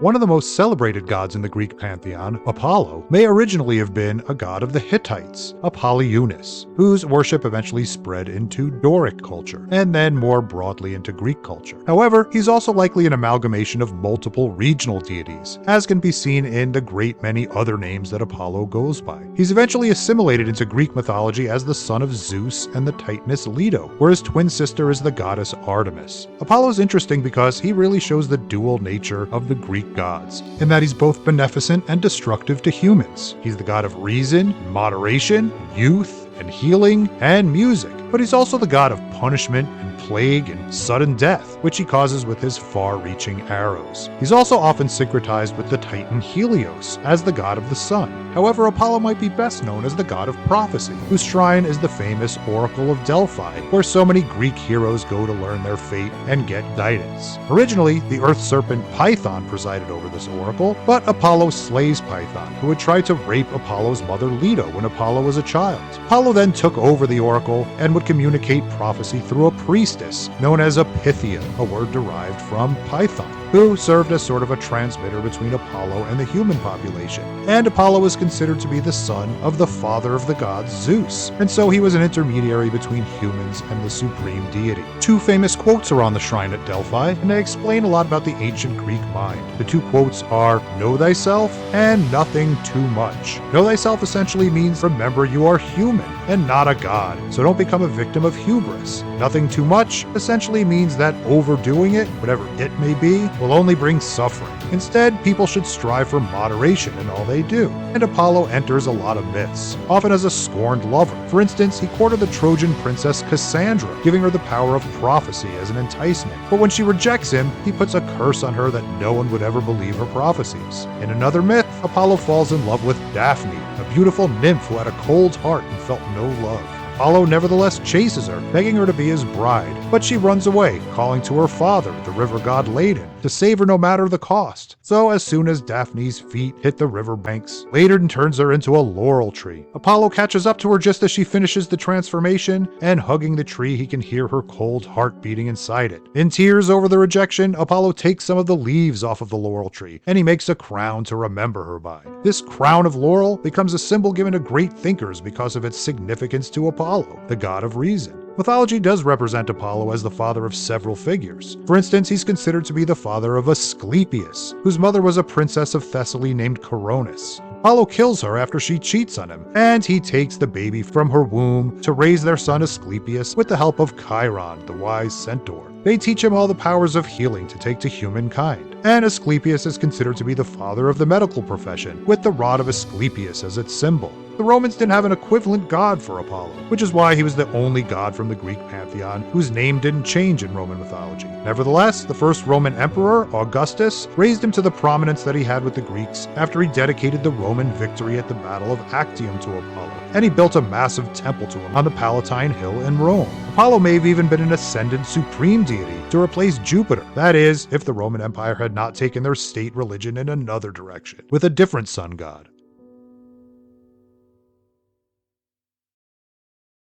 One of the most celebrated gods in the Greek pantheon, Apollo, may originally have been a god of the Hittites, a Palatinus, whose worship eventually spread into Doric culture, and then more broadly into Greek culture. However, he's also likely an amalgamation of multiple regional deities, as can be seen in the great many other names that Apollo goes by. He's eventually assimilated into Greek mythology as the son of Zeus and the Titaness Leto, where his twin sister is the goddess Artemis. Apollo's interesting because he really shows the dual nature of the Greek gods, in that he's both beneficent and destructive to humans. He's the god of reason, moderation, youth, and healing, and music, but he's also the god of punishment and plague and sudden death, which he causes with his far-reaching arrows. He's also often syncretized with the titan Helios as the god of the sun. However, Apollo might be best known as the god of prophecy, whose shrine is the famous Oracle of Delphi, where so many Greek heroes go to learn their fate and get guidance. Originally, the earth serpent Python presided over this oracle, but Apollo slays Python, who had tried to rape Apollo's mother Leto when Apollo was a child. Apollo then took over the oracle and would communicate prophecy through a priestess known as a Pythia, a word derived from Python, who served as sort of a transmitter between Apollo and the human population. And Apollo was considered to be the son of the father of the gods, Zeus, and so he was an intermediary between humans and the supreme deity. Two famous quotes are on the shrine at Delphi, and they explain a lot about the ancient Greek mind. The two quotes are, "Know thyself," and "Nothing too much." Know thyself essentially means remember you are human and not a god, so don't become a victim of hubris. Nothing too much essentially means that overdoing it, whatever it may be, will only bring suffering. Instead, people should strive for moderation in all they do. And Apollo enters a lot of myths, often as a scorned lover. For instance, he courted the Trojan princess Cassandra, giving her the power of prophecy as an enticement. But when she rejects him, he puts a curse on her that no one would ever believe her prophecies. In another myth, Apollo falls in love with Daphne, a beautiful nymph who had a cold heart and felt no love. Apollo nevertheless chases her, begging her to be his bride, but she runs away, calling to her father, the river god Ladon, to save her no matter the cost. So as soon as Daphne's feet hit the river banks, Ladon turns her into a laurel tree. Apollo catches up to her just as she finishes the transformation, and hugging the tree he can hear her cold heart beating inside it. In tears over the rejection, Apollo takes some of the leaves off of the laurel tree, and he makes a crown to remember her by. This crown of laurel becomes a symbol given to great thinkers because of its significance to Apollo, the god of reason. Mythology does represent Apollo as the father of several figures. For instance, he's considered to be the father of Asclepius, whose mother was a princess of Thessaly named Coronis. Apollo kills her after she cheats on him, and he takes the baby from her womb to raise their son Asclepius with the help of Chiron, the wise centaur. They teach him all the powers of healing to take to humankind, and Asclepius is considered to be the father of the medical profession, with the rod of Asclepius as its symbol. The Romans didn't have an equivalent god for Apollo, which is why he was the only god from the Greek pantheon whose name didn't change in Roman mythology. Nevertheless, the first Roman emperor, Augustus, raised him to the prominence that he had with the Greeks after he dedicated the Roman victory at the Battle of Actium to Apollo, and he built a massive temple to him on the Palatine Hill in Rome. Apollo may have even been an ascendant supreme deity to replace Jupiter, that is, if the Roman Empire had not taken their state religion in another direction, with a different sun god.